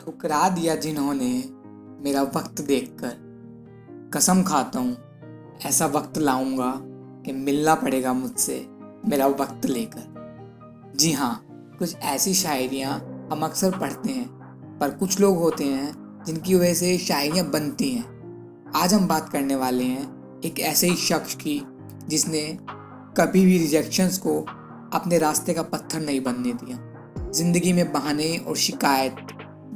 ठुकरा दिया जिन्होंने मेरा वक्त देखकर, कसम खाता हूँ ऐसा वक्त लाऊंगा कि मिलना पड़ेगा मुझसे मेरा वक्त लेकर। जी हाँ, कुछ ऐसी शायरियाँ हम अक्सर पढ़ते हैं, पर कुछ लोग होते हैं जिनकी वजह से शायरियाँ बनती हैं। आज हम बात करने वाले हैं एक ऐसे ही शख्स की जिसने कभी भी रिजेक्शंस को अपने रास्ते का पत्थर नहीं बनने दिया। ज़िंदगी में बहाने और शिकायत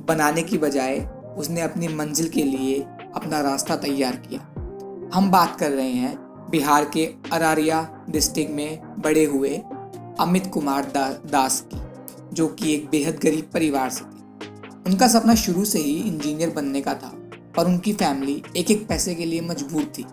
बनाने की बजाय उसने अपनी मंजिल के लिए अपना रास्ता तैयार किया। हम बात कर रहे हैं बिहार के अरारिया डिस्ट्रिक्ट में बड़े हुए अमित कुमार दास की, जो कि एक बेहद गरीब परिवार से थे। उनका सपना शुरू से ही इंजीनियर बनने का था, पर उनकी फैमिली एक एक पैसे के लिए मजबूर थी।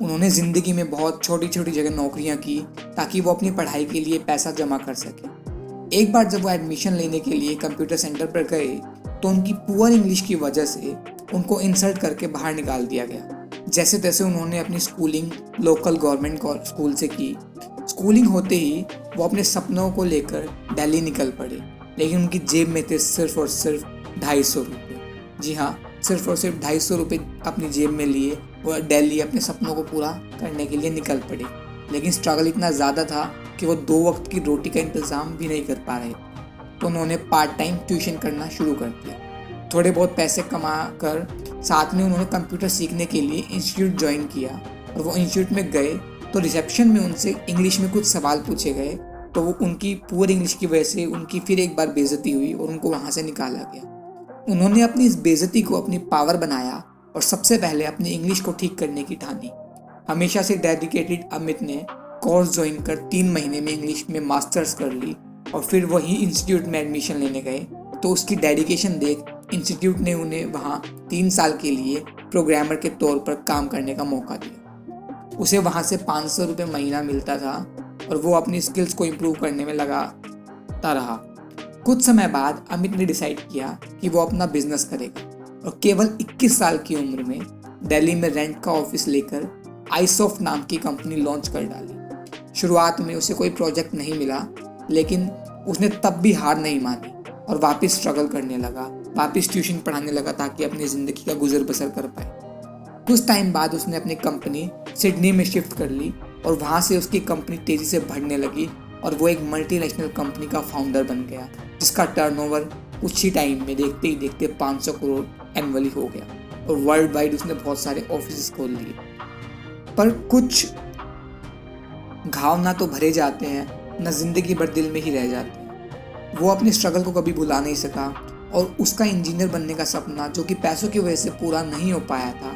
उन्होंने ज़िंदगी में बहुत छोटी छोटी जगह नौकरियां की ताकि वो अपनी पढ़ाई के लिए पैसा जमा कर सके। एक बार जब वो एडमिशन लेने के लिए कंप्यूटर सेंटर पर गए तो उनकी पुअर इंग्लिश की वजह से उनको इंसल्ट करके बाहर निकाल दिया गया। जैसे तैसे उन्होंने अपनी स्कूलिंग लोकल गवर्नमेंट स्कूल से की। स्कूलिंग होते ही वो अपने सपनों को लेकर दिल्ली निकल पड़े, लेकिन उनकी जेब में थे सिर्फ और सिर्फ 250 रुपये। जी हाँ, सिर्फ और सिर्फ 250 रुपये अपनी जेब में लिए वो दिल्ली अपने सपनों को पूरा करने के लिए निकल पड़े। लेकिन स्ट्रगल इतना ज़्यादा था कि वो 2 वक्त की रोटी का इंतज़ाम भी नहीं कर पा रहे, तो उन्होंने पार्ट टाइम ट्यूशन करना शुरू कर दिया। थोड़े बहुत पैसे कमा कर साथ में उन्होंने कंप्यूटर सीखने के लिए इंस्टीट्यूट ज्वाइन किया। और वो इंस्टीट्यूट में गए तो रिसेप्शन में उनसे इंग्लिश में कुछ सवाल पूछे गए, तो वो उनकी पुअर इंग्लिश की वजह से उनकी फिर एक बार बेइज्जती हुई और उनको वहाँ से निकाला गया। उन्होंने अपनी इस बेइज्जती को अपनी पावर बनाया और सबसे पहले अपनी इंग्लिश को ठीक करने की ठानी। हमेशा से डेडिकेटेड अमित ने कोर्स ज्वाइन कर 3 महीने में इंग्लिश में मास्टर्स कर ली और फिर वही इंस्टीट्यूट में एडमिशन लेने गए। तो उसकी डेडिकेशन देख इंस्टीट्यूट ने उन्हें वहाँ 3 साल के लिए प्रोग्रामर के तौर पर काम करने का मौका दिया। उसे वहाँ से 500 रुपये महीना मिलता था और वो अपनी स्किल्स को इम्प्रूव करने में लगाता रहा। कुछ समय बाद अमित ने डिसाइड किया कि वो अपना बिजनेस करेगा और केवल 21 साल की उम्र में दिल्ली में रेंट का ऑफिस लेकर आईसॉफ्ट नाम की कंपनी लॉन्च कर डाली। शुरुआत में उसे कोई प्रोजेक्ट नहीं मिला, लेकिन उसने तब भी हार नहीं मानी और वापस स्ट्रगल करने लगा, वापस ट्यूशन पढ़ाने लगा ताकि अपनी ज़िंदगी का गुजर बसर कर पाए। कुछ टाइम बाद उसने अपनी कंपनी सिडनी में शिफ्ट कर ली और वहाँ से उसकी कंपनी तेज़ी से बढ़ने लगी और वो एक मल्टीनेशनल कंपनी का फाउंडर बन गया, जिसका टर्नओवर कुछ ही टाइम में देखते ही देखते 500 करोड़ एनुअली हो गया और वर्ल्ड वाइड उसने बहुत सारे ऑफिस खोल लिए। पर कुछ घाव ना तो भरे जाते हैं, ना जिंदगी भर दिल में ही रह जाते हैं। वो अपने स्ट्रगल को कभी भुला नहीं सका और उसका इंजीनियर बनने का सपना, जो कि पैसों की वजह से पूरा नहीं हो पाया था,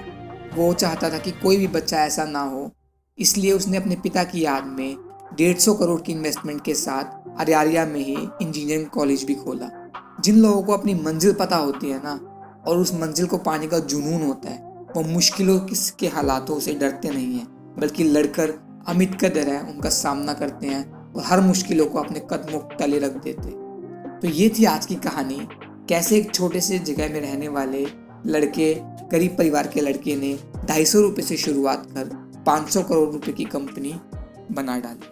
वो चाहता था कि कोई भी बच्चा ऐसा ना हो। इसलिए उसने अपने पिता की याद में 150 करोड़ की इन्वेस्टमेंट के साथ अरारिया में ही इंजीनियरिंग कॉलेज भी खोला। जिन लोगों को अपनी मंजिल पता होती है ना, और उस मंजिल को पाने का जुनून होता है, वो मुश्किलों के हालातों से डरते नहीं हैं, बल्कि लड़कर अमित की तरह उनका सामना करते हैं और हर मुश्किलों को अपने कदमों तले रख देते। तो ये थी आज की कहानी, कैसे एक छोटे से जगह में रहने वाले लड़के, गरीब परिवार के लड़के ने 250 रुपये से शुरुआत कर 500 करोड़ रुपए की कंपनी बना डाली।